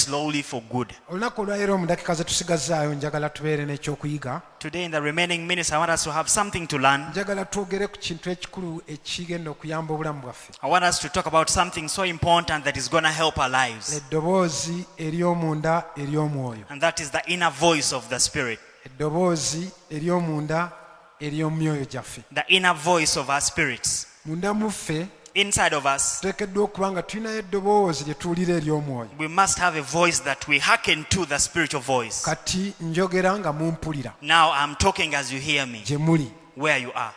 slowly for good. Today in the remaining minutes I want us to have something to learn. I want us to talk about something so important that is going to help our lives. And that is the inner voice of the Spirit. The inner voice of our spirits. Inside of us, we must have a voice that we hearken to, the spiritual voice. Now I'm talking as you hear me, where you are.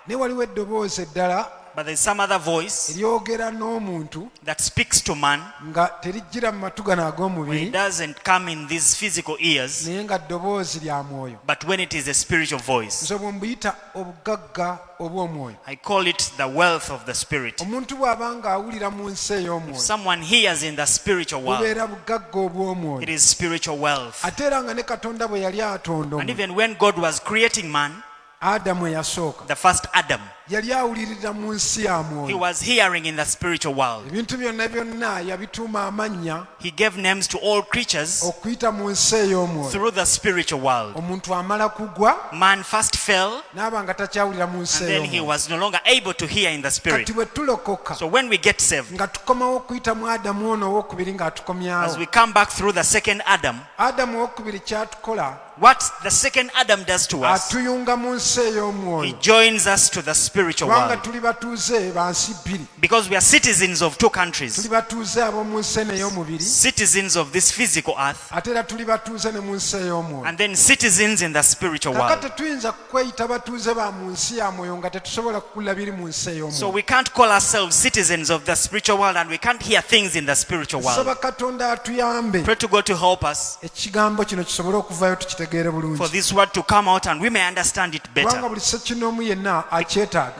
But there's some other voice that speaks to man, but it doesn't come in these physical ears, but when it is a spiritual voice. I call it the wealth of the Spirit. If someone hears in the spiritual world, it is spiritual wealth. And even when God was creating man, the first Adam, he was hearing in the spiritual world. He gave names to all creatures through the spiritual world. Man first fell, and then he was no longer able to hear in the spirit. So when we get saved, as we come back through the second Adam, what the second Adam does to us, he joins us to the spiritual world. Because we are citizens of two countries, citizens of this physical earth, and then citizens in the spiritual world. So we can't call ourselves citizens of the spiritual world and we can't hear things in the spiritual world. Pray to God to help us for this word to come out and we may understand it better.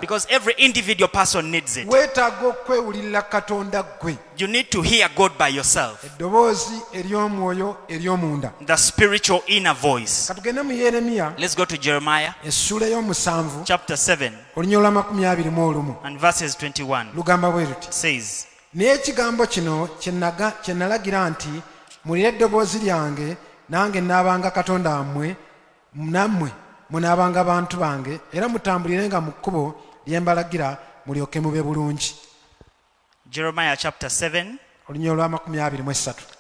Because every individual person needs it. You need to hear God by yourself. The spiritual inner voice. Let's go to Jeremiah chapter 7 and verses 21. It says, n'ekigambo kino kye nalagira nti mulire eddoboozi lyange nange nnaabanga Katonda wammwe nammwe munaabanga bantu bange era mutambulirenga mu kkubo lye mbalagira mulyoke mube bulungi. Jeremiah chapter 7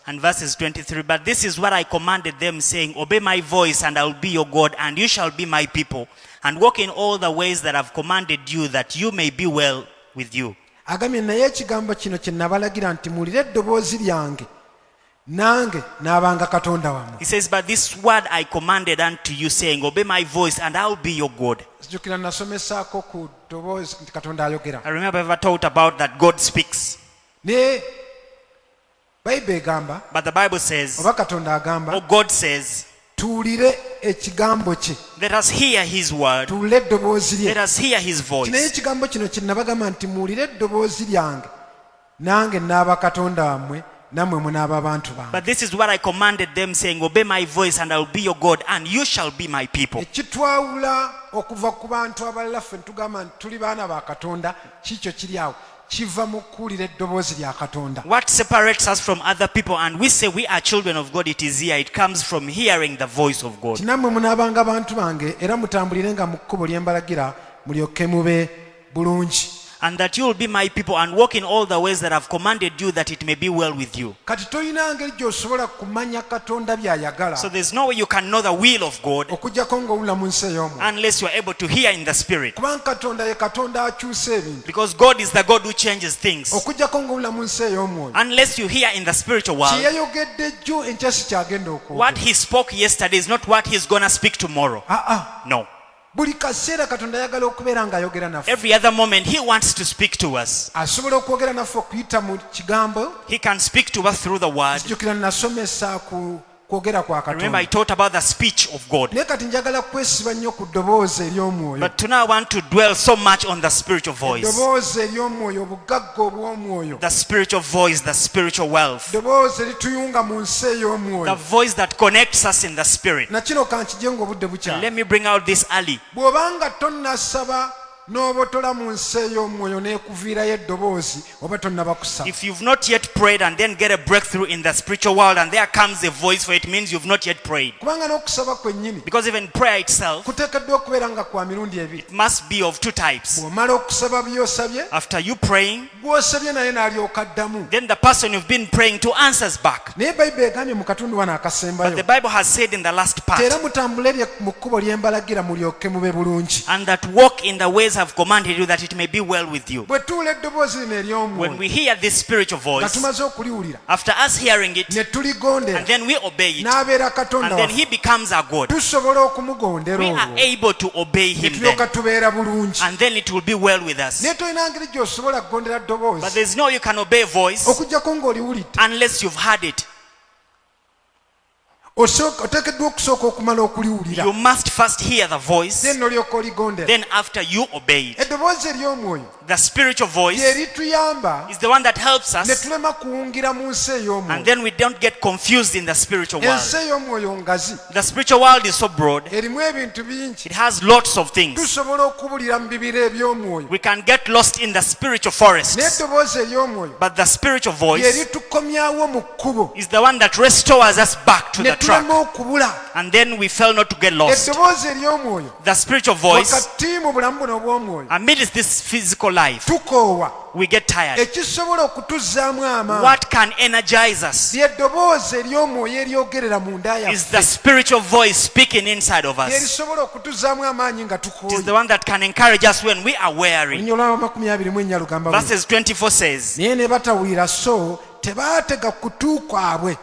and verses 23. But this is what I commanded them, saying, obey my voice and I will be your God, and you shall be my people, and walk in all the ways that I've commanded you, that you may be well with you. Agambye naye ekigambo kino kye nabalagira nti mulire eddoboozi lyange nange naabanga Katonda wammwe. He says, but this word I commanded unto you, saying, obey my voice and I will be your God. I remember I ever taught about that God speaks. But the Bible says, or God says, let us hear his word. Let us hear his voice. But this is what I commanded them, saying, obey my voice and I will be your God, and you shall be my people. What separates us from other people and we say we are children of God, it is here. It comes from hearing the voice of God. And that you will be my people and walk in all the ways that I've commanded you, that it may be well with you. So there's no way you can know the will of God unless you are able to hear in the Spirit. Because God is the God who changes things. Unless you hear in the spiritual world, what he spoke yesterday is not what he's going to speak tomorrow. No. Every other moment he wants to speak to us. He can speak to us through the word. Remember I taught about the speech of God. But tonight I want to dwell so much on the spiritual voice. The spiritual voice, the spiritual wealth. The voice that connects us in the spirit. Let me bring out this early. n'obotola mu nsi ey'omwoyo n'ekuviirayo eddoboozi oba tonnaba kusaba. If you've not yet prayed and then get a breakthrough in the spiritual world and there comes a voice for it, means you've not yet prayed. Kubanga n'okusaba kwennyini Because even prayer itself, kuteekeddwa okubeera nga kwa mirundi ebiri. it must be of two types. Bw'omala okusaba by'osabye, After you praying, gw'osabye naye n'alyoka addamu. then the person you've been praying to answers back. Naye Bayibuli egambye mu katundu wano But the akasembayo, Bible has said in the last part, era mutambule mu kkubo lye mbalagira mulyoke mube bulungi. and that walk in the ways I've commanded you, that it may be well with you. Bwe tuwula eddoboozi lino When ery'omwoyo we hear this spiritual nga voice, tumaze okuliwulira after us hearing it, ne tuligondera and then we obey it, n'abeera katonda and then waffe, he becomes our God, tusobola okumugondera we are olwo able to obey ne him then, tulyoka tubeera bulungi. and then it will be well with us. naye tolina ngeri gy'osobola kugondera But ddoboozi there's no you can obey a voice okuggyako ng'oliwulidde. unless you've heard it. Oteekeddwa okusooka okumala okuliwulira, You must first hear the voice, then n'olyoka oligondera. then after you obey it. Eddoboozi ery'omwoyo The spiritual voice lye lituyamba is the one that helps ne us, tulema kuwungira mu nsi and ey'omwoyo. then we don't get confused in the spiritual world. Ensi ey'omwoyo ngazi, The spiritual world is so broad, erimu ebintu bingi. it has lots of things. Tusobola okubulira mu bibira eby'omwoyo, We can get lost in the spiritual naye forests, eddoboozi ery'omwoyo but the spiritual lye voice litukomyawo mu kkubo is the one that restores us back to ne the track, tulema okubula. and then we fail not to get lost. Eddoboozi ery'omwoyo The spiritual voice, wakati mu bulamu buno obw'omwoyo amidst this physical life, tukoowa. we get tired. Ekisobola okutuzzaamu amaanyi What can energize us ly'eddoboozi ery'omwoyo eryogerera mu nda is the yaffe, spiritual voice speaking inside of lye us. lisobola okutuzzaamu amaanyi nga It is tukooye. the one that can encourage us when we are weary. Olunya olwa 24 lugamba bwe, Verses 24 says, naye ne batawulira so tebaatega kutu kwabwe,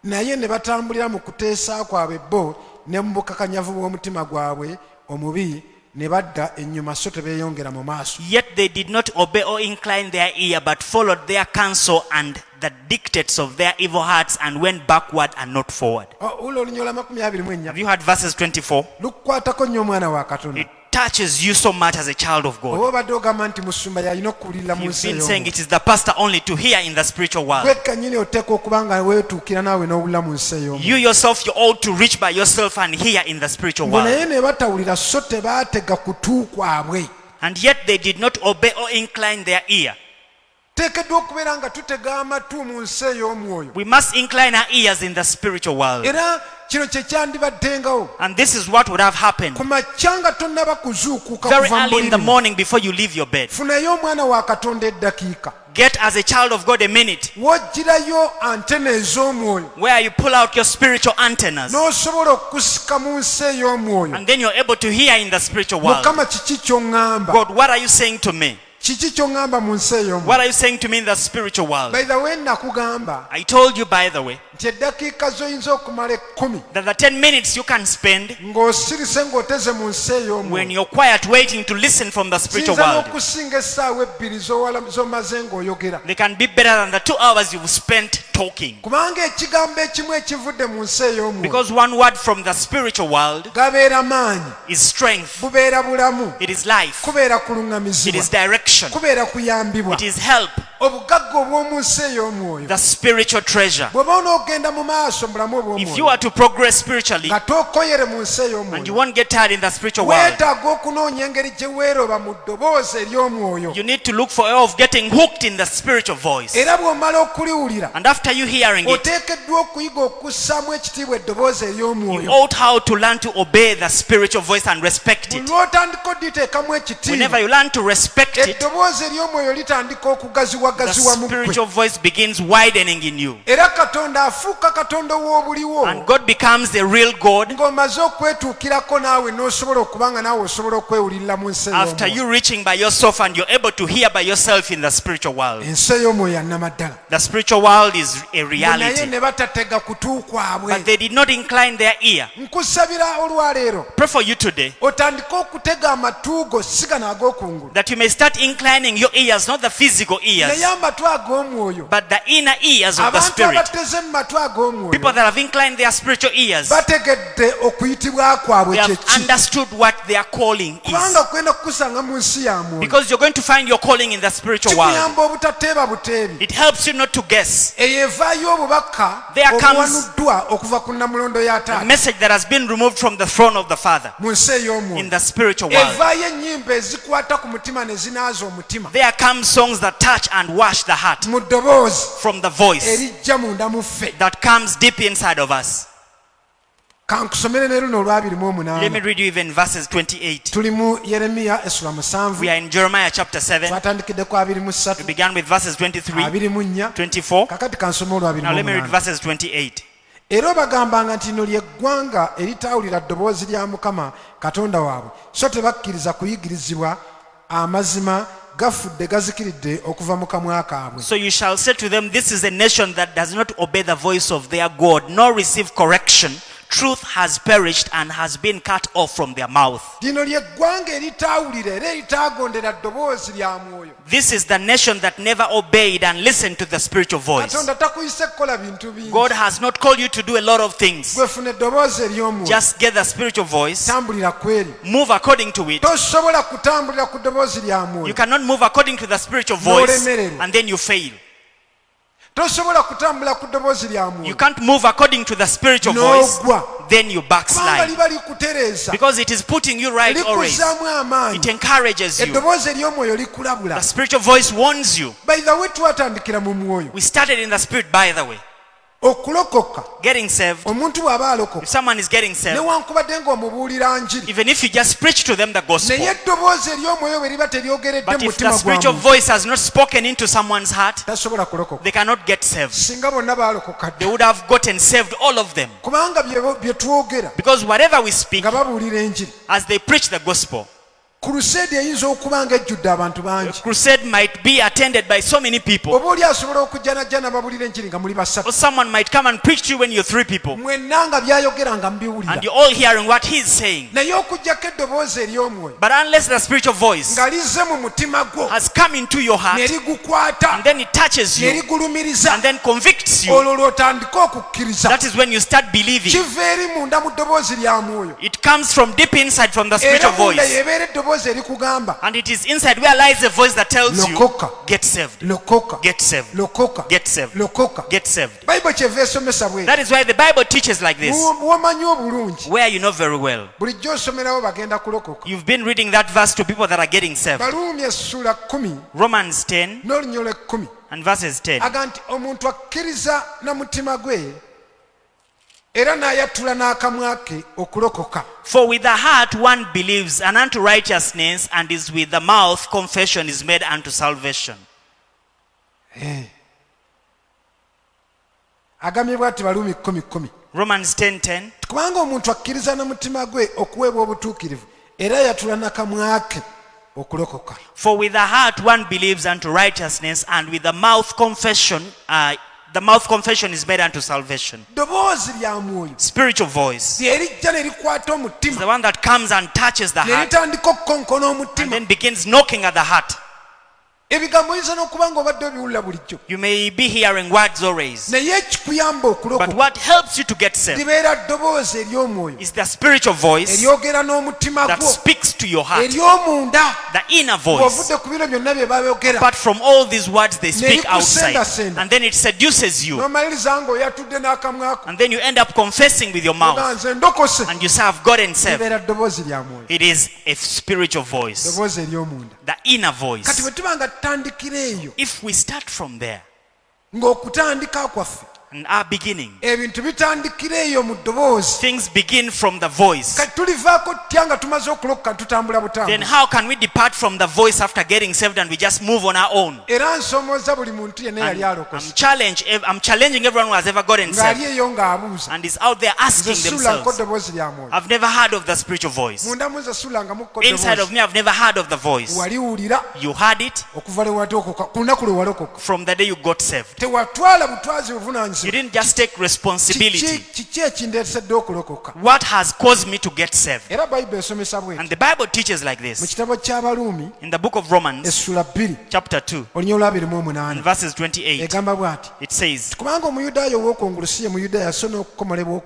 naye ne batambulira mu kuteesa kwabwe bo ne mu bukakanyavu bw'omutima gwabwe omubi, ne badda ennyuma so tebeeyongera mu maaso. Yet they did not obey or incline their ear, but followed their counsel and the dictates of their evil hearts, and went backward and not forward. Ula olunya olwa 24 Have you heard verses 24? lukukwatako nnyo omwana wa Katonda. It touches you so much as a child of God. Oba obadde ogamba nti musumba yalina okuwulira mu You've nsi been saying ey'omwoyo, it is the pastor only to hear in the spiritual world. gwe kennyini oteeka okuba nga weetuukira naawe n'owulira mu nsi ey'omwoyo. You yourself, you ought to reach by yourself and hear in the spiritual Ngo naye world. ne batawulira so tebaatega kutu kwabwe. And yet they did not obey or incline their ear. Teekeddwa okubeera nga tutega amatu mu nsi ey'omwoyo, We must incline our ears in the spiritual world. era kino kye kyandibaddengawo And this is what would have happened ku makya nga tonnaba kuzuukuka very kuva mu early in the buliri. morning before you leave your bed. Funayo omwana wa Katonda eddakiika, Get as a child of God a minute w'ogirayo antene ez'omwoyo, where you pull out your spiritual antennas, n'osobola okusika mu nsi ey'omwoyo. and then you're able to hear in the spiritual world. Mukama kiki ky'oŋŋamba? God, what are you saying to me? Kiki ky'oŋŋamba mu nsi ey'omwoyo? What are you saying to me in the spiritual world? By the way, nakugamba I told you, by the way, nti eddakiika z'oyinza okumala 10 that the 10 minutes you can spend ng'osirise ng'oteze mu nsi when ey'omwoyo you're quiet waiting to listen from the spiritual kiyinza world, n'okusinga essaawa 2 z'omaze ng'oyogera. they can be better than the 2 hours you've spent talking. Kubanga ekigambo ekimu ekivudde mu nsi ey'omwoyo Because one word from the spiritual world gabeera maanyi, is strength, bubeera bulamu, it is life, kubeera it kuluŋŋamizibwa, is direction, kubeera kuyambibwa. it is help, Obugagga obw'omu nsi ey'omwoyo the spiritual treasure. bw'oba onoogenda mu maaso mu bulamu If you obw'omwoyo are to progress spiritually nga tookoyere mu nsi and you ey'omwoyo, won't get tired in the spiritual world, weetaaga okunoonya engeri gye weeroba mu ddoboozi ery'omwoyo. you need to look for a way of getting hooked in the spiritual voice. Era bw'omala okuliwulira And after you hearing it, oteekeddwa okuyiga okussaamu ekitiibwa eddoboozi you ery'omwoyo. ought how to learn to obey the spiritual voice and respect Buli it. lw'otandika odditeekamu Whenever ekitiibwa, you learn to respect it, eddoboozi ery'omwoyo litandika the okugaziwagaziwa mu ggwe. spiritual voice begins widening in you. Era Katonda afuuka Katonda w'obuliwo, And God becomes the real God ng'omaze okwetuukirako naawe n'osobola okuba nga naawe osobola okwewulirira mu nsi after ey'omwoyo. you reaching by yourself and you're able to hear by yourself in the spiritual world. Ensi ey'omwoyo yannamaddala. The spiritual world is a Naye reality. ne batatega kutu kwabwe. But they did not incline their ear. Nkusabira olwaleero Pray for you today otandike okutega amatu go si gano ag'okungulu, that you may start inclining your ears, not the physical ears, But the inner ears of the Spirit, people that have inclined their spiritual ears, they have understood what their calling is. Because you're going to find your calling in the spiritual world. It helps you not to guess. There comes a message that has been removed from the throne of the Father in the spiritual world. There come songs that touch and wash the heart from the voice that comes deep inside of us. Let me read you even verses 28. We are in Jeremiah chapter 7. We began with verses 23, 24. Now let me read verses 28. Era bagambanga nti no ly'eggwanga eritawulira ddoboozi lya Mukama Katonda waabwe so tebakkiriza kuyigirizibwa amazima gafudde gazikiridde okuva mu kamwa kaabwe. So you shall say to them, this is a nation that does not obey the voice of their God nor receive correction. Truth has perished and has been cut off from their mouth. This is the nation that never obeyed and listened to the spiritual voice. God has not called you to do a lot of things. Just get the spiritual voice, move according to it. You cannot move according to the spiritual voice and then you fail. You can't move according to the spiritual voice, then you backslide. Because it is putting you right always. It encourages you. The spiritual voice warns you. We started in the spirit, by the way. Getting saved. If someone is getting saved, even if you just preach to them the gospel, but if the spiritual voice has not spoken into someone's heart, they cannot get saved. They would have gotten saved, all of them. Because whatever we speak, as they preach the gospel, crusade might be attended by so many people. Or someone might come and preach to you when you're 3 people. And you're all hearing what he's saying. But unless the spiritual voice has come into your heart, and then it touches you, and then convicts you, that is when you start believing. It comes from deep inside, from the spiritual voice. And it is inside where lies a voice that tells you, get saved, get saved, get saved, get saved. That is why the Bible teaches like this, where you know very well. You've been reading that verse to people that are getting saved. Romans 10 and verses 10. For with the heart one believes and unto righteousness, and is with the mouth confession is made unto salvation. Romans 10:10. For with the heart one believes unto righteousness, and with the mouth confession is made unto salvation. Spiritual voice is the one that comes and touches the heart and then begins knocking at the heart. You may be hearing words always, but what helps you to get saved is the spiritual voice that speaks to your heart, the inner voice. But from all these words they speak outside, and then it seduces you, and then you end up confessing with your mouth, and you say, I've gotten saved. It is a spiritual voice, the inner voice. If we start from there, and our beginning, things begin from the voice. Then how can we depart from the voice after getting saved and we just move on our own? I'm challenging everyone who has ever gotten saved and is out there asking themselves, I've never heard of the spiritual voice. Inside of me, I've never heard of the voice. You heard it from the day you got saved. You didn't just take responsibility. kiki ekindeesedde okulokoka. What has caused me to get saved? Era bayibuli esomesa bwe And the Bible teaches like mu this. kitabo ky'abaluumi In the book of Romans, essula 2 chapter 2, olunya and 28 verses 28, egamba bw'ati it says, kubanga omuyudaaya ow'okungulu si ye muyudaaya so n'okukomolebwa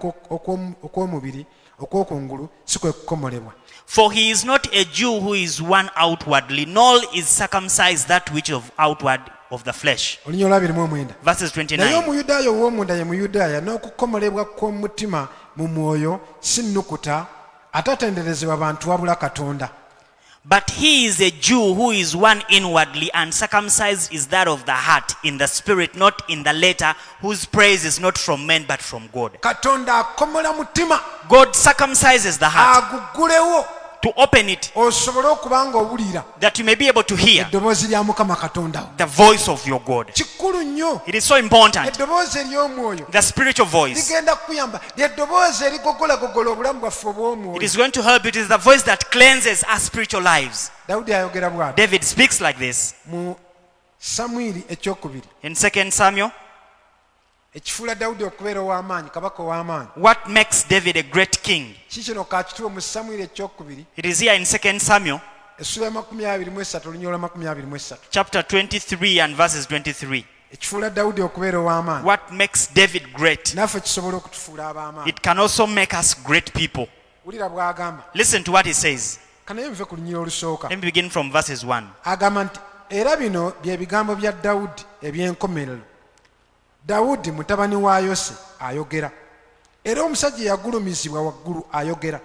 okw'omubiri okw'okungulu si kwe kukomolebwa. For he is not a Jew who is one outwardly, nor is circumcised that which of outward of the flesh. olunya 29 Verses naye 29. omuyudaaya ow'omunda ye muyudaaya n'okukomolebwa kw'omutima mu mwoyo si nnukuta atatenderezebwa bantu wabula Katonda. But he is a Jew who is one inwardly, and circumcised is that of the heart, in the spirit, not in the letter, whose praise is not from men but from God. Katonda akomola mutima God circumcises the heart agugulewo to open it, osobole okuba nga owulira that you may be able to hear eddoboozi lya Mukama Katonda wo. the voice of your God. Kikulu nnyo It is so important. eddoboozi ery'omwoyo The spiritual voice. ligenda kukuyamba ly'eddoboozi erigogolagogola obulamu bwaffe It obw'omwoyo. is going to help. It is the voice that cleanses our spiritual lives. Dawudi ayogera bw'ati David speaks like this mu Samwiri ekyokubiri in 2 Samuel. ekifuula Dawudi okubeera ow'amaanyi kabaka ow'amaanyi. What makes David a great king? Kikino kakituwe mu Samwiri ekyokubiri It is here in 2 Samuel, essula ya 23 olunya olwa 23 chapter 23 and verses 23. ekifuula Dawudi okubeera ow'amaanyi What makes David great? naffe kisobola okutufuula ab'amaanyi. It can also make us great people. Wulira bw'agamba Listen to what he says. kanaye nve ku lunyira olusooka Let me begin from verses 1. agamba nti era bino bye bigambo bya Dawudi eby'enkomerero. Dawudi mutabani wa Yose ayogera, era omusajja yagulumizibwa waggulu ayogera.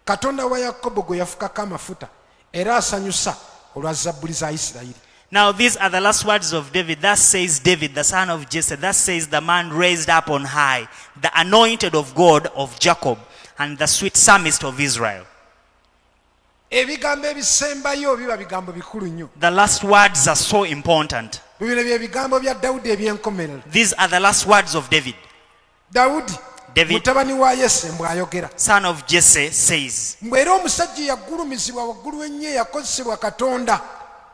Katonda wa Yakobo gwe yafukako amafuta era asanyusa olwa Zabbuli za Isirayiri. Now these are the last words of David. Thus says David, the son of Jesse. Thus says the man raised up on high, the anointed of God of Jacob, and the sweet psalmist of Israel. Ebigambo ebisembayo biba bigambo bikulu nnyo. The last words are so important. Bino bye bigambo bya Dawudi eby'enkomerero. These are the last words of David. Dawudi David, mutabani wa Yese mbw'ayogera. son of Jesse, says, Mbw'era omusajja yagulumizibwa waggulu ennyo yakozesebwa Katonda.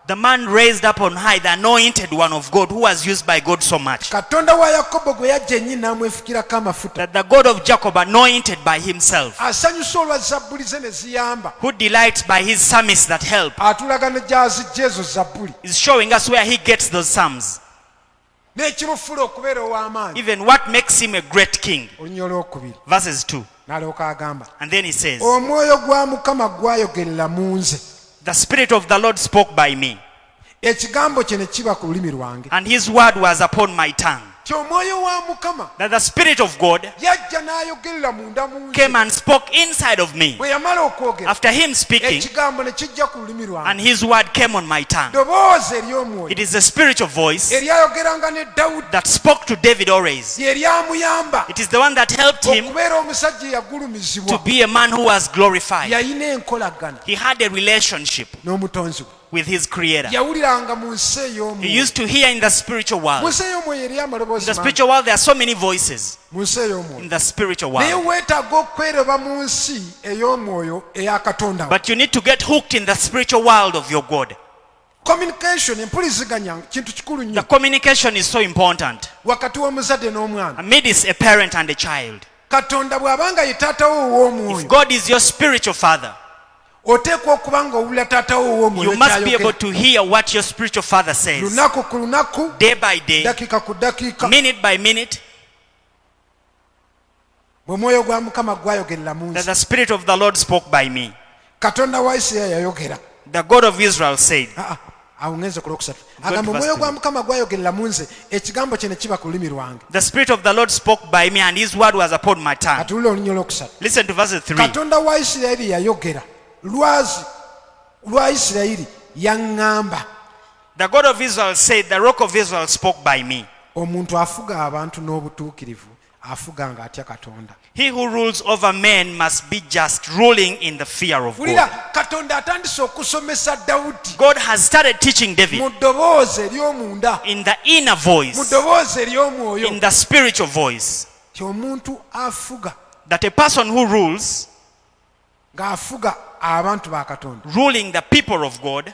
the man raised up on high, the anointed one of God, who was used by God so much, Katonda wa Yakobo gwe yajja ennyo n'amwefukirako amafuta. that the God of Jacob anointed by himself, Asanyusa olwa Zabbuli ze ne ziyamba. who delights by his psalmists that help, Atulaga ne gy'azijja ezo Zabbuli. is showing us where he gets those psalms. N'ekimufula okubeera ow'amaanyi. Even what makes him a great king. Olunya olwokubiri Verses 2. n'alyoka agamba And then he says, omwoyo gwa Mukama gwayogerera mu nze. the Spirit of the Lord spoke by me, Ekigambo kye ne kiba ku lulimi lwange. and his word was upon my tongue. Ti omwoyo wa Mukama That the Spirit of God yajja n'ayogerera munda mu nze. came and spoke inside of me. Bwe yamala okwogera After him speaking, ekigambo ne kijja ku lulimi and lwange. his word came on my tongue. Ddoboozi ery'omwoyo It is the spiritual voice eryayogeranga ne Dawudi that spoke to David always. lye lyamuyamba It is the one that helped him okubeera omusajja to eyagulumizibwa. be a man who was glorified. Yalina enkolagana He had a relationship n'omutonzi we. with his creator. Yawuliranga mu nsi He ey'omwoyo. used to hear in the spiritual Mu world. nsi ey'omwoyo eriyo In amaloboozi the mangi. spiritual world, there are so many voices. Mu nsi ey'omwoyo. In the spiritual Naye world. weetaaga okweroba mu nsi ey'omwoyo eya Katonda wo. But you need to get hooked in the spiritual world of your God. Communication, empuliziganya kintu kikulu The nnyo communication is so important. wakati w'omuzadde n'omwana. Amidst a parent and a child. Katonda bw'abanga ye taata wo If ow'omwoyo, God is your spiritual father, oteekwa okuba nga owulira taata wo ow'omwoyo you must be able ky'ayogera. to hear what your spiritual father says. Lunaku ku lunaku, Day by day, dakiika ku dakiika. minute by minute, Bwe mwoyo gwa Mukama gwayogerera mu that nsi. the Spirit of the Lord spoke by me. Katonda wa Isirayiri yayogera. The God of Israel said, Awo ngenze ku lwokusatu. to Agamba verse omwoyo gwa 3. Mukama gwayogerera mu nze, ekigambo kye ne kiba ku lulimi lwange. the Spirit of the Lord spoke by me, and his word was upon my tongue. Atulule olunya olwokusatu. Listen to verse 3. Katonda wa Isirayiri yayogera. Lwazi lwa Isirayiri yaŋŋamba. The God of Israel said, the rock of Israel spoke by me. Omuntu afuga abantu n'obutuukirivu afuga nga atya Katonda. He who rules over men must be just, ruling in the fear of God. Wulira Katonda atandise okusomesa Dawudi God has started teaching David mu ddoboozi ery'omunda, in the inner mu voice, ddoboozi ery'omwoyo, in the spiritual voice, ti omuntu afuga that a person who rules, ng'afuga abantu ba Katonda ruling the people of God,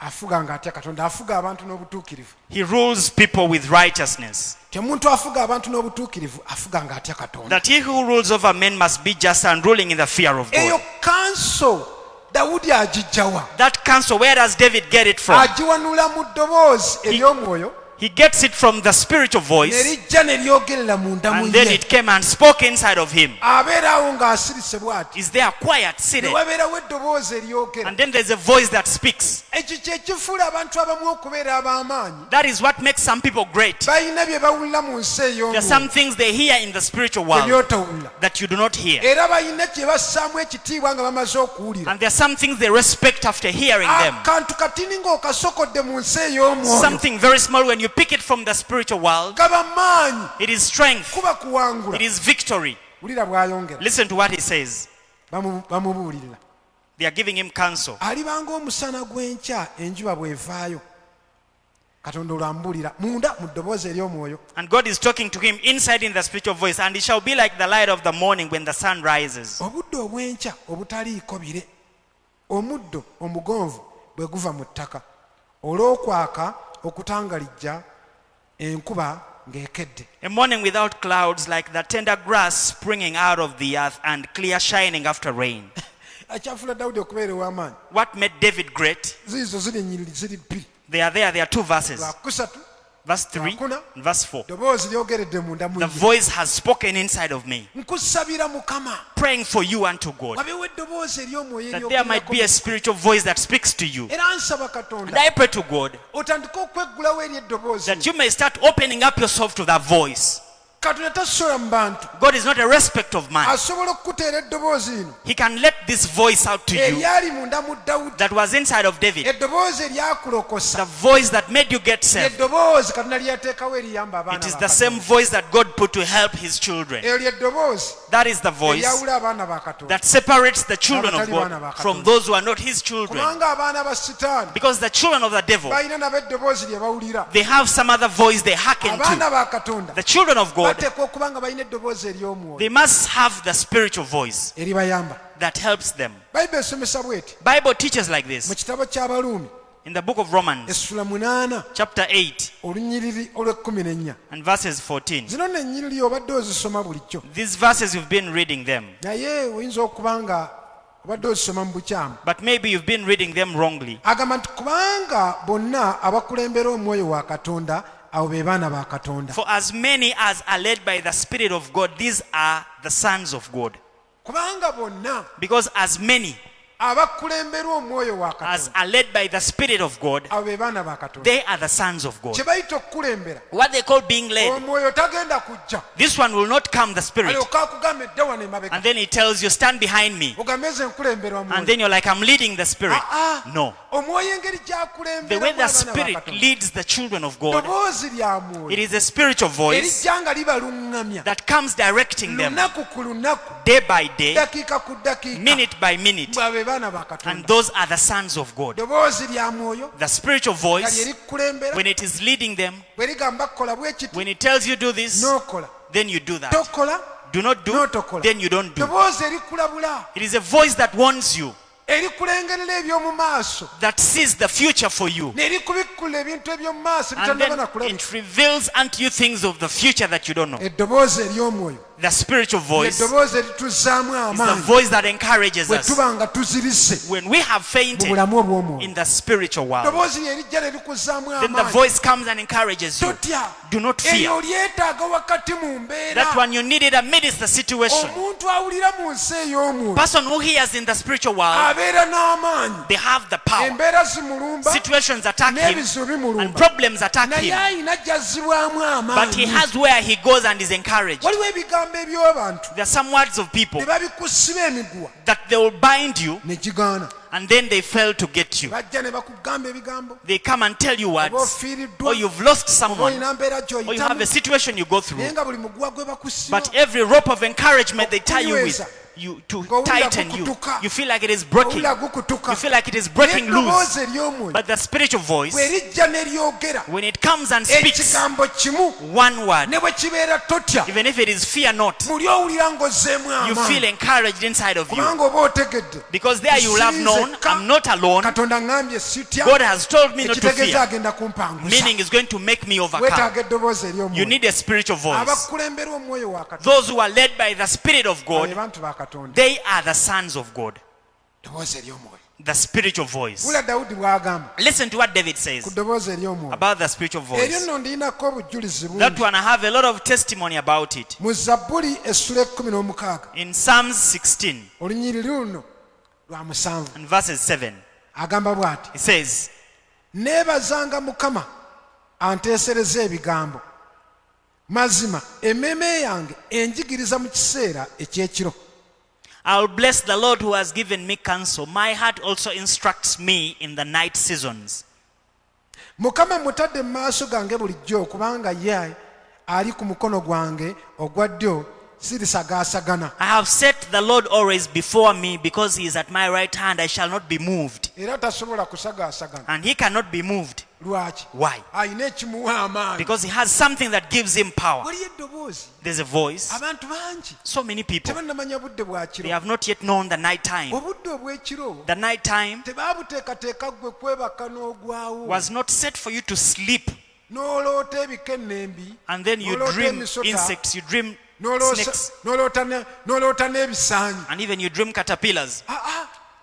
afuga ng'atya Katonda, afuga abantu n'obutuukirivu. He rules people with righteousness. Omuntu afuga abantu n'obutuukirivu afuga ng'atya Katonda. That he who rules over men must be just and ruling in the fear of Eyo God. counsel Dawudi agijjawa. That counsel, where does David get it from? Agiwanula mu ddoboozi ery'omwoyo. He gets it from the spiritual voice, Nerijja ne lyogerera munda mu and then ye. it came and spoke inside of him. Abeerawo ng'asirise bw'ati. Is there quiet, Ne seated? wabeerawo eddoboozi eryogera. And then there's a voice that speaks. Ekyo kye kifuula abantu abamu okubeera ab'amaanyi. That is what makes some people great. Balina bye bawulira mu nsi There are some ey'omwoyo things they hear in the spiritual world ebyotawulira. that you do not hear. Era balina kye bassaamu ekitiibwa nga bamaze okuwulira. And there are some things they respect after hearing them. Akantu katini ng'okasokodde mu nsi ey'omwoyo. Something very small, when you pick it from the spiritual world, Gaba maanyi, it is strength, kuba kuwangula. it is victory. Wulira bw'ayongera. Listen to what he says. Bamubuulirira. They are giving him counsel. Alibanga omusana gw'enkya enjuba bw'evaayo. Katonda olwambuulira munda mu ddoboozi ery'omwoyo. And God is talking to him inside in the spiritual voice, and it shall be like the light of the morning when the sun rises. Obudde obw'enkya obutaliiko bire, omuddo omugonvu bwe guva mu ttaka, olw'okwaka okutangalijja enkuba ng'ekedde. A morning without clouds, like the tender grass springing out of the earth and clear shining after rain. Akyafuula Dawudi okubeera ow'amaanyi. What made David great? Ziizo ziri ennyiriri ziri bbiri. They are there are two verses. Lwakusatu Verse 3 and verse 4. ddoboozi lyogeredde munda mu The ye. voice has spoken inside of me, Nkusabira Mukama praying for you unto God, wabeewo eddoboozi ery'omwoyo that there might be a spiritual voice that speaks to you. era nsaba And Katonda I pray to God otandike okweggulawo eri eddoboozi. that you may start opening up yourself to that voice. Katonda tasobola mu bantu, God is not a respect of man. asobola okukuteera eddoboozi lino He can let this voice out to you eryali munda mu Dawudi, that was inside of David, eddoboozi the eryakulokosa, voice that made you get saved. eddoboozi Katonda lyateekawo eriyamba abaana It is ba the same Katonda. voice that God put to help his children. Eryo ly'eddoboozi That is the voice eryawula abaana ba Katonda. that separates the children of God from those who are not his children. Kubanga abaana ba Sitaani Because the children of the devil, balina nabo eddoboozi lye bawulira. they have some other voice they hearken Abaana to. ba Katonda The children of God, bateekwa okuba nga balina eddoboozi ery'omwoyo they must have the spiritual voice eribayamba. that helps them. Bayibuli esomesa bw'eti Bible teaches like mu this kitabo ky'Abaluumi in the book of Romans, essula 8 chapter 8 olunyiriri olw'14. and verses 14. Zino nennyiriri obadde ozisoma bulijjo, These verses, you've been reading them, naye oyinza okuba nga obadde ozisoma mu bukyamu. but maybe you've been reading them wrongly. Agamba nti kubanga bonna abakulembera omwoyo wa Katonda abo be baana ba Katonda. For as many as are led by the Spirit of God, these are the sons of God. Kubanga bonna Because as many abakulembera omwoyo wa as Katonda are led by the Spirit of God, abo be baana ba Katonda. they are the sons of God. Kye bayita okukulembera, What they call being led. omwoyo tagenda kujja This one will not come, the Spirit. alyoka akugamba edda wano emabega, And then he tells you, stand behind me. ogambe nze nkulemberwa And mwoyo. then you're like, I'm leading the Spirit. No. Omwoyo engeri The way gy'akulembera the abaana ba Spirit Katonda, leads the children of God, ddoboozi lya it mwoyo is a spiritual voice erijja nga libaluŋŋamya that comes directing them lunaku ku lunaku, day by day, dakiika ku dakiika, minute by minute. bwe abe baana ba And Katonda. those are the sons of God. Ddoboozi lya mwoyo The spiritual nga voice, lye likulembera, when it is leading them, bwe ligamba kola bwe kiti when it tells you do this, n'okola, then you do that. tokola Do not do, n'otokola. then you don't do. Ddoboozi erikulabula, It is a voice that warns you, erikulengerera eby'omu maaso, that sees the future for you. ne likubikkula ebintu eby'omu maaso And bitannaba then na kulabika. it reveals unto you things of the future that you don't know. Eddoboozi ery'omwoyo The spiritual voice is eddoboozi erituzzaamu the amaanyi voice that encourages bwe us tuba nga tuzirise when we have mu fainted bulamu obw'omwoyo. in the spiritual world. Eddoboozi lye lijja ne likuzzaamu Then the amaanyi, voice comes and encourages you. totya, Do not fear. eryo lyetaaga wakati mu mbeera. That one you need it amidst the situation. Omuntu awulira mu nsi ey'omwoyo Person who hears in the spiritual world, abeera n'amaanyi, they have the power. embeera zimulumba Situations attack him n'ebizibu and bimulumba, problems attack naye him. ayina gy'azzibwamu But he amaanyi. has where he goes and is encouraged. Waliwo ebigambo eby'abantu There are some words of people ne babikusiba emiguwa that they will bind you ne gigaana, and then they fail to get you. bajja ne bakugamba ebigambo, They come and tell you oba words, ofiiriddwa, or you've lost oba someone, olina mbeera or you have gy'oyitamu, a situation you go naye through. nga buli muguwa gwe bakusiba But every rope of encouragement they tie you with, to tighten you. You feel like it is breaking. You feel like it is breaking loose. But the spiritual voice, when it comes and speaks one word, even if it is fear not, you feel encouraged inside of you. Because there you will have known, I'm not alone. God has told me not to fear. Meaning is going to make me overcome. You need a spiritual voice. Those who are led by the Spirit of God, they are the sons of God. The spiritual voice. Listen to what David says about the spiritual voice. That one, I have a lot of testimony about it. In Psalms 16 and verses 7, it says, "Neebazanga Mukama anteesereza ebigambo. Mazima emmeeme yange enjigiriza mu kiseera eky'ekiro." I'll bless the Lord who has given me counsel. My heart also instructs me in the night seasons. Mukama mutadde mu maaso gange bulijjo kubanga ye ali ku mukono gwange ogwa ddyo sirisagaasagana. I have set the Lord always before me, because he is at my right hand, I shall not be moved. Era tasobola kusagaasagana. And he cannot be moved. Lwaki? Why? Ayina ekimuwa amaanyi. Because he has something that gives him power. Waliyo eddoboozi. There's a voice. Abantu bangi. So many people, tebannamanya budde bwa they kiro. have not yet known the night time. Obudde obw'ekiro The night time tebaabuteekateeka ggwe kwebaka n'ogwawo. was not set for you to sleep. N'oloota ebikenembi. And then you dream insects, you dream snakes, n'oloota n'ebisaanyi. and even you dream caterpillars.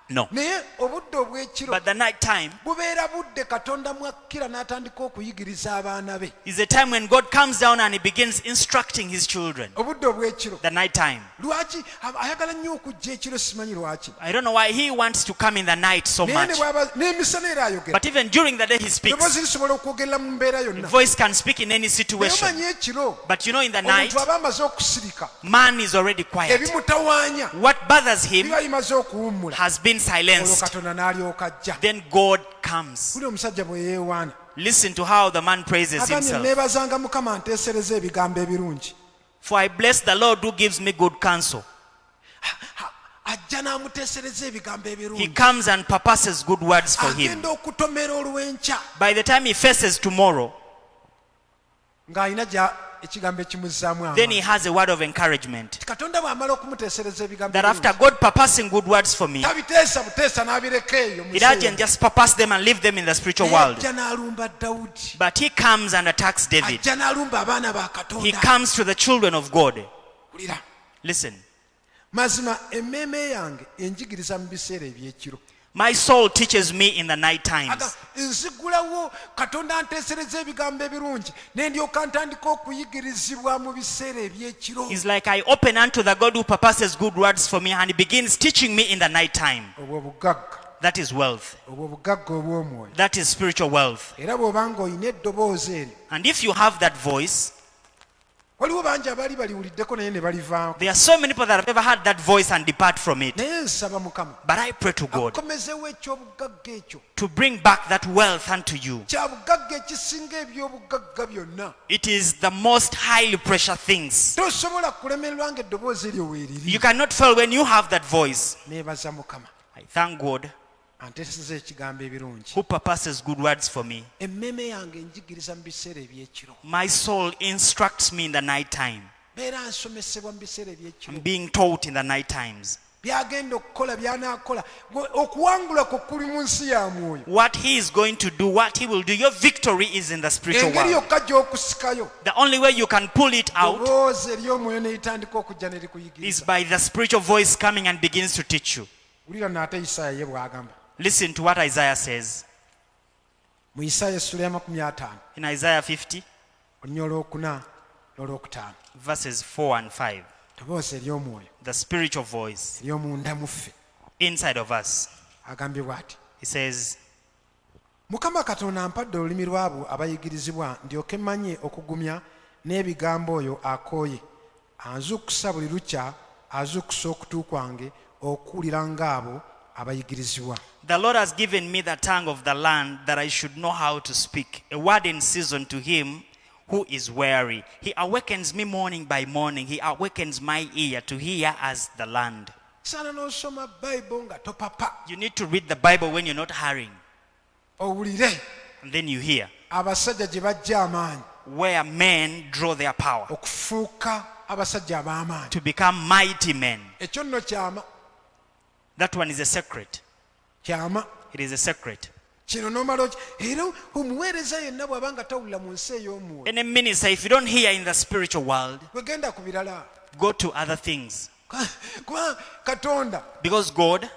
No. Naye obudde obw'ekiro But the night time bubeera budde Katonda mwakkira n'atandika okuyigiriza abaana be. is a time when God comes down and he begins instructing his children. Obudde obw'ekiro. The night time. Lwaki ayagala nnyo okujja ekiro, simanyi lwaki. I don't know why he wants to come in the night so Naye much. ne bw'aba n'emisana era ayogera. But even during the day he speaks. Eddoboozi lisobola okwogerera mu mbeera The yonna. voice can speak in any Naye situation. omanyi ekiro But you know, in the night, omuntu aba amaze okusirika. man is already quiet. Ebimutawaanya What bothers him biba bimaze okuwummula. has been Olwo silenced. Katonda n'alyoka ajja. Then God comes. Buli omusajja bwe yeewaana. Listen to how the man praises Agambye himself. neebazanga Mukama nteesereza ebigambo ebirungi. For I bless the Lord who gives me good counsel. Ajja n'amuteesereza ebigambo He ebirungi. comes and purposes good words for him. Agenda okutomera olw'enkya By the time he faces tomorrow, ng'alina ekigambo ekimuzzaamu then he amaanyi. has a word of encouragement. Katonda bw'amala okumuteesereza ebigambo That after ebirungi, God purposing good words for me, tabiteesa buteesa n'abireka eyo mu he doesn't kiseera. just purpose them and leave them in the spiritual world. Ajja n'alumba Dawudi. But he comes and attacks David. Ajja n'alumba abaana ba He Katonda. comes to the children of God. Wulira. Listen, Mazima emmeeme yange enjigiriza mu biseera eby'ekiro. my soul teaches me in the night times. Nzigulawo Katonda anteesereza ebigambo ebirungi ne ndyoka ntandika okuyigirizibwa mu biseera eby'ekiro. It's like I open unto the God who purposes good words for me, and he begins teaching me in the night time. Obwo bugagga. That is wealth. Obwo bugagga obw'omwoyo. That is spiritual wealth. Era bw'obanga olina eddoboozi eryo, And if you have that voice, waliwo bangi abaali baliwuliddeko naye ne balivaako. there are so many people that have ever heard that voice and depart from it. Naye nsaba Mukama But I pray to God akomezewo eky'obugagga ekyo. to bring back that wealth unto you. Kya bugagga ekisinga eby'obugagga byonna. It is the most highly precious things. Tosobola kulemererwa ng'eddoboozi eryo weeriri. You cannot fail when you have that voice. Neebaza Mukama I thank God anteeseza ekigambo ebirungi. who purposes good words for me. Emmeeme yange njigiriza mu biseera eby'ekiro. My soul instructs me in the night time. Beera nsomesebwa mu biseera eby'ekiro. I'm being taught in the night times. Byagenda okukola by'anaakola. Okuwangula kwe kuli mu nsi ya mwoyo. What he is going to do, what he will do, your victory is in the spiritual Engeri world. yokka gy'okusikayo. The only way you can pull it out Ddoboozi ery'omwoyo ne litandika okujja ne is likuyigiriza. by the spiritual voice coming and begins to teach you. Wulira n'ate Isaaya ye bw'agamba. Listen to what Isaiah says Mu Isaaya essula ya 50 in Isaiah 50, olunya olwokuna n'olwokutaano. verses 4 and 5. Ddoboozi ery'omwoyo The spiritual voice ery'omunda mu ffe inside of us. agambye bw'ati. He says, Mukama Katonda ampadde olulimi lw'abo abayigirizibwa ndyoke mmanye okugumya n'ebigambo oyo akooye. Anzukusa buli lukya, azukusa okutu kwange okuwulira ng'abo abayigirizibwa. the Lord has given me the tongue of the land that I should know how to speak, a word in season to him who is weary. He awakens me morning by morning. He awakens my ear to hear as the land. sana n'osoma Bible nga topapa. You need to read the Bible when you're not hurrying. Owulire. And then you hear. Abasajja gye bajja amaanyi. Where men draw their power. Okufuuka abasajja ab'amaanyi. To become mighty men. Ekyo nno kyama. That one is a secret. Kyama. It is a secret. Kino nomalo era omuweereza yenna bw'abanga tawulira mu nsi ey'omwoyo. In a minister, if you don't hear in the spiritual world, wegenda ku birala. Go to other things. Katonda. Because God,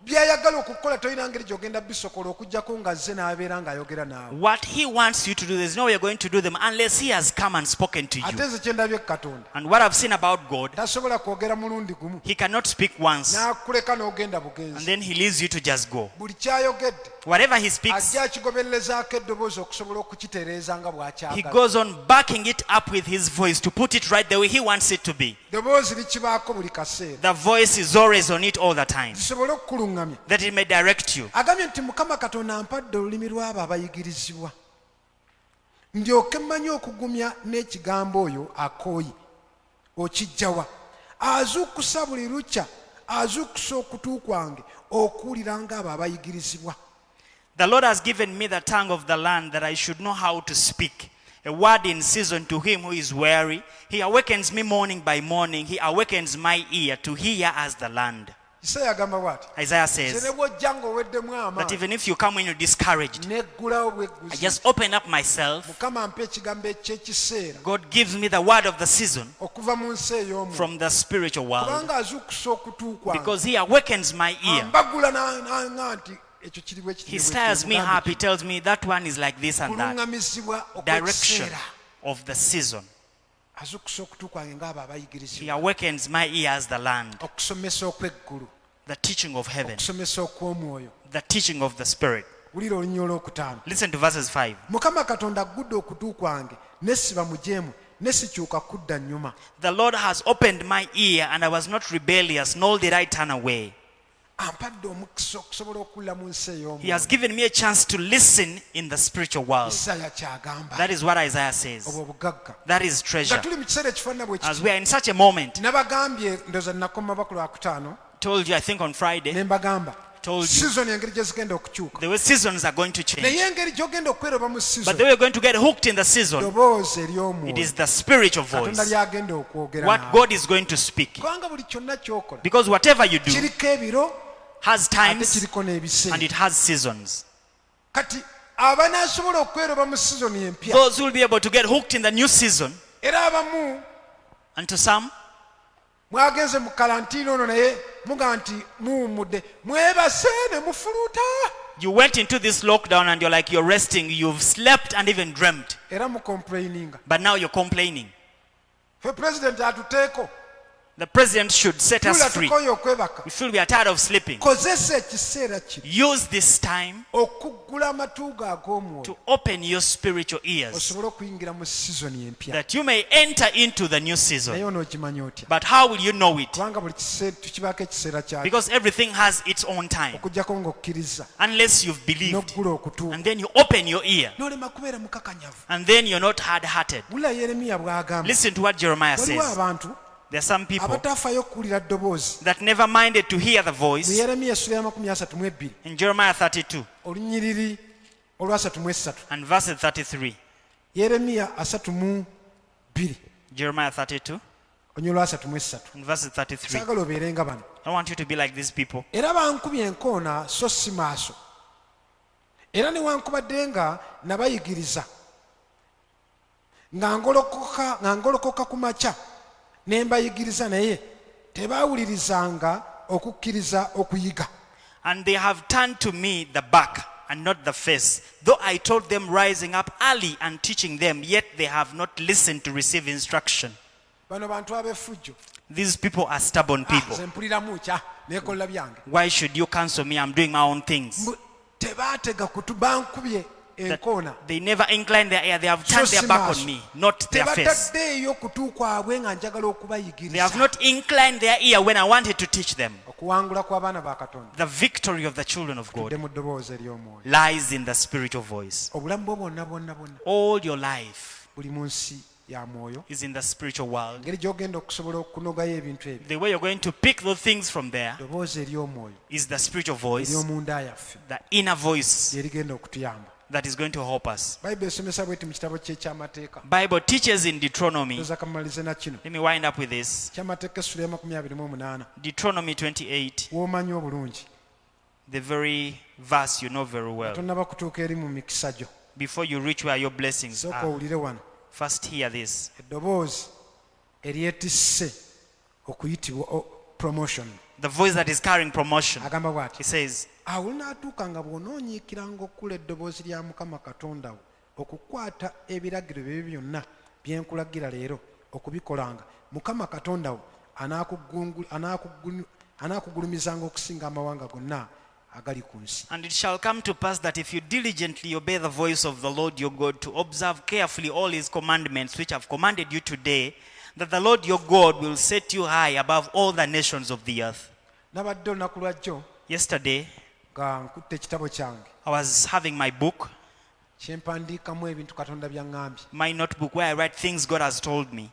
byayagala okukola tolina ngeri gy'ogenda bisokola okuggyako nga zze n'abeera ng'ayogera naawe. What he wants you to do, there's no way you're going to do them unless he has come and spoken to you. Ate nze kye ndabye Katonda. And what I've seen about God, tasobola kwogera mulundi gumu. He cannot speak once. N'akuleka n'ogenda bugenzi. And then he leaves you to just go. Buli kyayogedde. Whatever he speaks, ajja akigoberelezaako eddoboozi okusobola okukitereeza nga bw'akyagala. He goes on backing it up with his voice to put it right the way he wants it to be. Ddoboozi likibaako buli kaseera. The voice is always on it all the time. Zisobole okukuluŋŋamya. That it may direct you. Agambye nti Mukama Katonda ampadde olulimi lw'abo abayigirizibwa. Ndyoke mmanyi okugumya n'ekigambo oyo akooyi. Okijjawa. Azuukusa buli lukya. Azuukusa okutu kwange okuwulira ng'abo abayigirizibwa. The Lord has given me the tongue of the land that I should know how to speak. A word in season to him who is weary. He awakens me morning by morning. He awakens my ear to hear as the land. Isaiah says that even if you come when you're discouraged, I just open up myself. God gives me the word of the season from the spiritual world because He awakens my ear. He stirs me up. He tells me that one is like this and that. Direction of the season. He awakens my ear as the land. The teaching of heaven. The teaching of the Spirit. Listen to verses 5. The Lord has opened my ear, and I was not rebellious, nor did I turn away. He has given me a chance to listen in the spiritual world. That is what Isaiah says. That is treasure. As we are in such a moment, told you, I think on Friday, told you the way seasons are going to change. But they were going to get hooked in the season. It is the spiritual voice. What God is going to speak. Because whatever you do has times and it has seasons. Those who will be able to get hooked in the new season, and to some, mwagenze mu karantini ono naye muga nti muwumudde mwebase ne mufuluuta. You went into this lockdown and you're like you're resting, you've slept and even dreamt. Era mu complaining. But now you're complaining. Fe president atuteeko. The president should set us free. We feel we are tired of sleeping. Use this time to open your spiritual ears that you may enter into the new season. But how will you know it? Because everything has its own time. Unless you've believed. And then you open your ear. And then you're not hard-hearted. Listen to what Jeremiah says. There are some people that never minded to hear the voice. In Jeremiah 32 and verse 33. Jeremiah 32 and verse 33. I want you to be like these people. Era newankubadde nga nabayigiriza nga ngolokoka ku makya nembayigiriza naye tebaawulirizanga okukkiriza okuyiga. And they have turned to me the back and not the face, though I told them rising up early and teaching them, yet they have not listened to receive instruction. Bano bantu ab'effujjo. These people are stubborn people. Why should you cancel me? I'm doing my own things. They never incline their ear. They have turned their back on me, not their face. They have not inclined their ear when I wanted to teach them. The victory of the children of God lies in the spiritual voice. All your life, ya mwoyo is in the spiritual world. engeri gy'ogenda okusobola okunogayo ebintu ebyo The way you're going to pick those things from there ddoboozi ery'omwoyo is the spiritual voice, ery'omunda yaffe the inner voice lyerigenda okutuyamba. that is going to help us. bayibuli esomesa bweti mu kitabo kye ky'amateeka. Bible teaches in Deuteronomy. oza kamalirize na kino Let me wind up with this. ky'amateeka essula ya 28 Deuteronomy 28, w'omanyi obulungi the very verse you know very well. tonnaba kutuuka eri mu mikisa gyo Before you reach where your blessings sooka are, owulire wano first hear this. eddoboozi eryetisse okuyitibwa promotion. The voice that is carrying promotion. agamba bw'ati He says, awo lunaatuuka nga bw'onoonyiikiranga okukula eddoboozi lya mukama katonda wo okukwata ebiragiro bye byonna bye nkulagira leero okubikolanga, mukama katonda wo anaakugulumizanga okusinga amawanga gonna agali ku nsi. and it shall come to pass that if you diligently obey the voice of the Lord your God to observe carefully all his commandments which I've commanded you today, that the Lord your God will set you high above all the nations of the earth. nabadde olunaku lwajjo Yesterday, nga nkutte ekitabo kyange I was having my book, kyempandiikamu ebintu katonda byaŋŋambye my notebook, where I write things God has told me.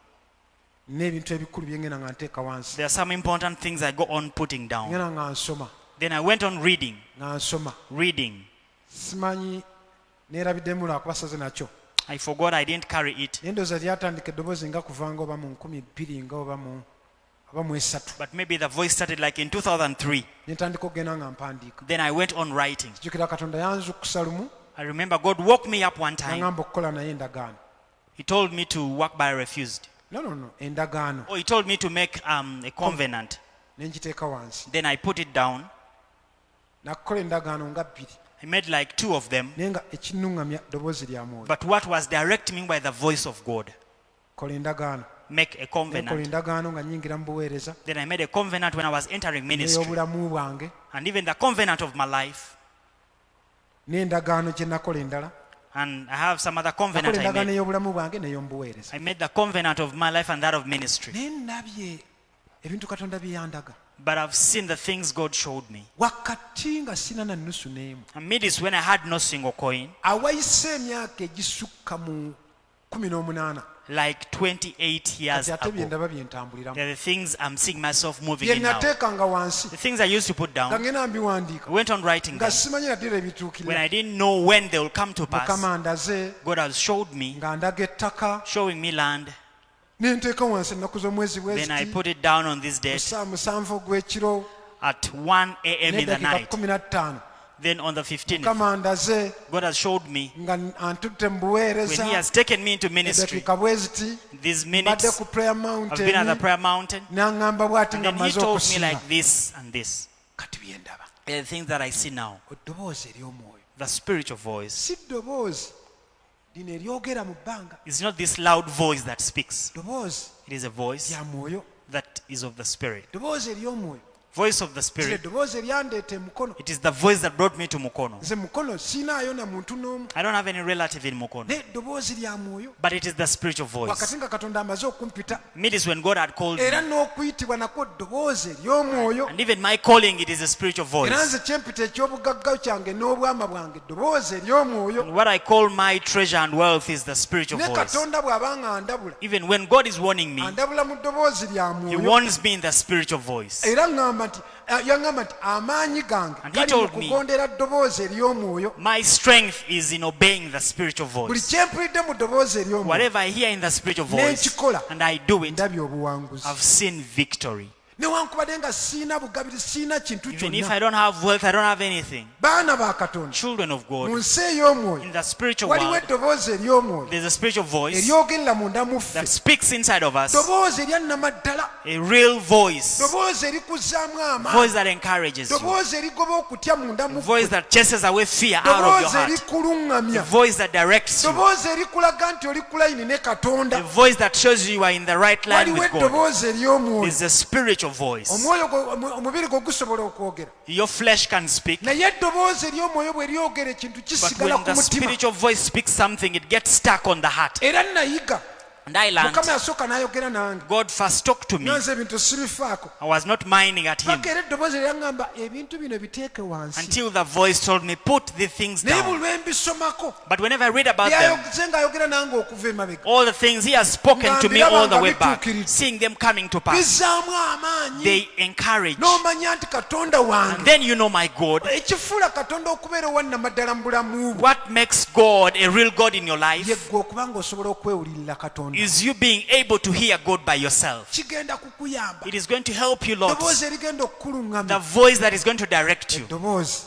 n'ebintu ebikulu bye ngenda nga nteeka wansi There are some important things I go on putting down. ngenda nga nsoma Then I went on reading. simanyi neerabiddemu lwakubasaze nakyo. I forgot I didn't carry it. naye ndowooza lyatandika eddoboozi nga kuvanga oba mu 2000 nga oba mu 3. But maybe the voice started like in 2003. ne ntandika okugenda nga mpandiika. Then I went on writing. kijjukira katonda yanzukusa lumu I remember God woke me up one time. n'aŋŋamba okukola naye endagaano. He told me to work, but I refused. no endagaano. Oh, he told me to make a covenant. ne ngiteeka wansi. Then I put it down. nakukola endagaano nga 2. I made like 2 of them. naye nga ekinnuŋŋamya ddoboozi lya mwoyo. But what was directing me by the voice of God? kola endagaano. Make a kola covenant. endagaano nga nnyingira mu buweereza. Then I made a covenant when I was entering ministry. n'ey'obulamu bwange. And even the covenant of my life. n'endagaano gye nakola endala. And I have some other covenant nakola I endagaano made. ey'obulamu bwange n'ey'omu buweereza. I made the covenant of my life and that of ministry. naye nabye ebintu katonda bye yandaga. But I've seen the things God showed me. wakati nga sina na nnusu n'emu. Amid this, when I had no single coin, awayise emyaka egisukka mu 18 like 28 years ate bye ago, ndaba bye ntambuliramu. they're the things I'm seeing myself moving bye in now. nateekanga wansi The things I used to put nga down, ngenda mbiwandiika I went on writing nga them. simanyi naddira When ebituukirira. I didn't know when they will come to pass, mukama ndaze God has showed me, nga ndaga ettaka showing me land. ne nteeka wansi ennaku z'omwezi Then I bweziti put it down on this date saa 7 ogw'ekiro at 1 a.m. in the n'eddakiika night. 15. Then on the 15th, mukama ndaze God has showed me nga antutte mu when buweereza He has taken me into ministry. eddakiika bweziti These mbadde minutes, ku prayer I've been at the mountain prayer mountain, n'aŋŋamba bw'ati and nga then He mmaze told me okusinga. like this and this. kati bye ndaba The things that I see now, eddoboozi ery'omwoyo the spiritual voice, si ddoboozi lino eryogera mu bbanga. is not this loud voice that speaks. ddoboozi It is a voice lya mwoyo. that is of the Spirit. ddoboozi ery'omwoyo Voice of the kire Spirit. eddoboozi eryandeeta emukono. It is the voice that brought me to Mukono. nze mukono siinaayo na muntu n'omu I don't have any relative in Mukono, naye eddoboozi lya mwoyo but it is the spiritual voice. wakati nga katonda amaze okumpita Mid is when God had called me, era n'okuyitibwa nakwo ddoboozi ery'omwoyo. and even my calling, it is a spiritual era voice. nze kyempita eky'obugagga kyange n'obwama bwange eddoboozi ery'omwoyo. And what I call my treasure and wealth is the spiritual ne voice. katonda bw'aba nga andabula Even when God is warning me, andabula mu ddoboozi lya He mwoyo. warns me in the spiritual voice. era yaŋŋamba nti amaanyi gange And he gali mu told me, kugondera ddoboozi ery'omwoyo. My strength is in obeying the spiritual buli voice. kyempulidde mu ddoboozi ery'omwoyo Whatever I hear in the spiritual voice, n'ekikola and I do it, ndabye obuwanguzi. I've seen victory. newankubadde nga siina bugabire siina kintu Even if kyonna. I don't have wealth, I don't have anything. baana ba katonda Children of mu God, nsi ey'omwoyo in the spiritual waliwo world, eddoboozi ery'omwoyo there's a spiritual voice eryogerera munda mu ffe. that speaks inside of us, ddoboozi eryannama ddala. a real voice, ddoboozi erikuzzaamu amaanyi. voice that encourages you, ddoboozi erigoba okutya munda mu voice ffe. that chases away fear out of your ddoboozi heart, erikuluŋŋamya. voice that directs you, ddoboozi erikulaga nti oli ku layini ne katonda. a voice that shows you are in the right line waliwo with God. eddoboozi ery'omwoyo. There's a spiritual voice. omubiri gwo gusobola okwogera, Your flesh can speak, naye eddoboozi ery'omwoyo bwe lyogera ekintu but kisigala when ku the mutima. spiritual voice speaks something, it gets stuck on the heart. era nayiga And I learned mukama yasooka n'ayogera nange God first talked to me. nonze ebintu sibifaako I was not minding at him paka era eddoboozi eryaŋŋamba ebintu bino biteeke wansi until the voice told me, put the things naye down. buli lwe mbisomako But whenever I read about them, byayoze ng'ayogera nange okuva emabega all the things he has spoken to me all the way back, Bituukiridde. seeing them coming to pass, bizaamu amaanyi they encourage. n'omanya nti katonda And wange then you know my God. ekifuula katonda okubeera owannamaddala mu bulamu bwo What makes God a real God in your ye life ggwe okuba ng'osobola okwewulirira katonda is you being able to hear God by yourself. kigenda kukuyamba It is going to help you lots. eddoboozi erigenda The okukuluŋŋamya voice that is going to direct you, eddoboozi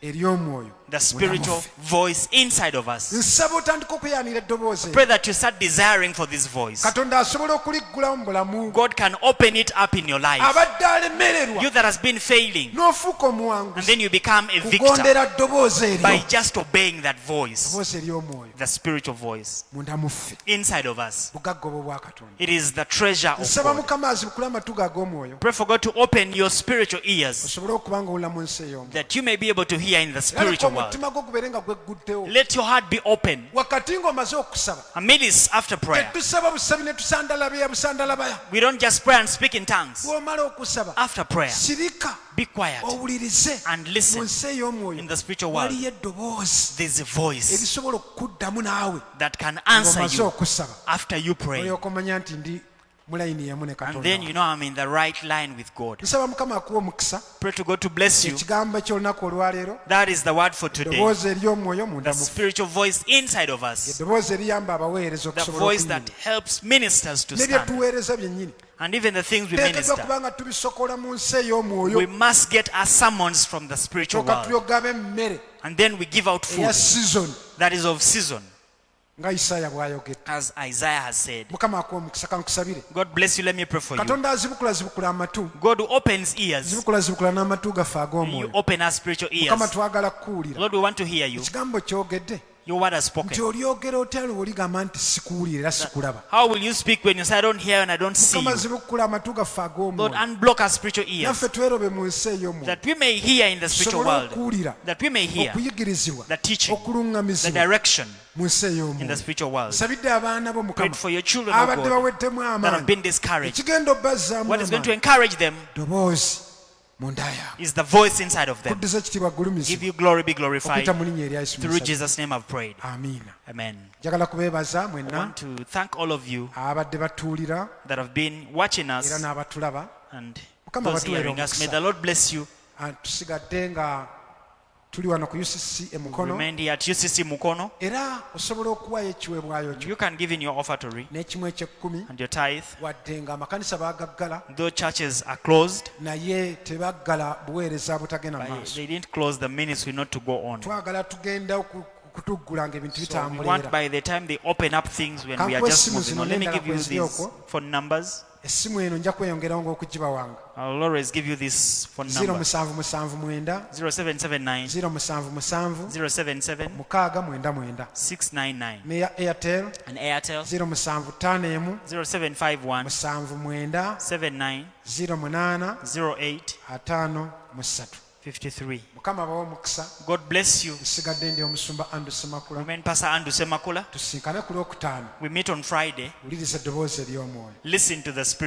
ery'omwoyo the spiritual voice inside of us. nsaba otandika okuyaanira eddoboozi Pray that you start desiring for this voice. katonda asobola okuliggulawo mu bulamu bwo God can open it up in your life. abadde alemererwa You that has been failing, n'ofuuka and omuwanguzi then you become a victor kugondera ddoboozi by eryo just obeying that voice, eddoboozi ery'omwoyo the spiritual voice munda muffe inside of us. bugagga obwo bwa katonda It is the treasure of nsaba God. mukama azibukule amatu go ag'omwoyo Pray for God to open your spiritual ears osobole okuba nga owulira mu nsi ey'omwoyo that you may be able to hear in the era spiritual world. omutima gwo gubeere nga gwegguddewo Let your heart be open. wakati ng'omaze okusaba Amidst after prayer, tetusaba busabi ne tusandalabaya busandalabaya we don't just pray and speak in tongues. bw'omala okusaba After prayer, sirika be quiet owulirize and mu listen. nsi ey'omwoyo In the spiritual world, waliyo eddoboozi there's a voice erisobola okukuddamu naawe that can answer ng'omaze you okusaba after you pray. olyoka omanya nti ndi mu layini yamu ne And katonda then you know I'm in the right line with God. nsaba mukama akuwa omukisa Pray to God to bless you. ekigambo ky'olunaku olwaleero That is the word for today. eddoboozi ery'omwoyo munda The mu spiritual voice inside of us. eddoboozi eriyamba abaweereza The okusobola voice that okuyimba helps ministers to ne stand. byetuweereza byennyini And even the things we teekeddwa minister, okuba nga tubisokola mu nsi ey'omwoyo we must get our summons from the spiritual kyokka world. tuyogaba emmere And then we give out eya food sizoni that is of season, nga isaaya bw'ayogedde as Isaiah has said. mukama akuwa omukisa kankusabire God bless you. Let me pray for you. katonda azibukula amatu God who opens ears, zibukula n'amatu gaffe you ag'omwoyo open our spiritual ears. mukama twagala kukuwulira Lord, we want to hear you. ekigambo kyogedde Your word has nti spoken. olyogera otya lwe oligamba nti sikuwulira era sikulaba How will you speak when you say, I don't hear and I don't see mukama you? zibukula amatu gaffe Lord, ag'omwoyo unblock our spiritual ears naffe twerobe mu nsi ey'omwoyo that we may hear in the spiritual tusobole world, okuwulira that we may hear okuyigirizibwa the teaching, the okuluŋŋamizibwa direction mu nsi in the ey'omwoyo spiritual world. sabidde abaana bo Pray mukama for your children, oh abadde God, baweddemu that have amaanyi been discouraged. ekigenda obbazzaamu What is going to amaanyi encourage them ddoboozi munda yaabwe is the voice inside of them. kuddiza ekitiibwa Give gulumizibwa you glory, be glorified. okuyita mu linnya erya yesu Through Kristo. Jesus' name I've prayed. amiina Amen. njagala kubeebaza I mwenna want to thank all of you abadde batuwulira that have been watching era us n'abatulaba and Mukama those batuweere hearing us. May omukisa. the Lord bless you. tusigadde nga tuli wano ku UCC emukono Remain here at UCC Mukono. era osobola okuwaayo ekiweebwayo kyo You can give in your offertory n'ekimu eky'ekkumi and your tithe. wadde nga amakanisa baagaggala Though churches are closed, naye tebaggala buweereza butagenda but maaso they didn't close the ministry not to go on. twagala tugenda kutuggula ng'ebintu So we bitambula want era by the time they open up things when we are Kankuwa just essimu moving zino on. Let me n'endala give you kweziri these okwo. phone numbers. essimu eno nja kweyongerawo ng'okugiba wange I'll always give you this phone number. 0779 0779 077 077 699 699 n'eya airtel and Airtel 0751 0751 79 79 08 08 53 53. mukama bawa omukisa God bless you. nsigadde ndi omusumba andu semakula Remain Pastor Andu Semakula. tusinkane ku lwokutaano We meet on Friday. wuliriza eddoboozi ery'omwoyo Listen to the Spirit.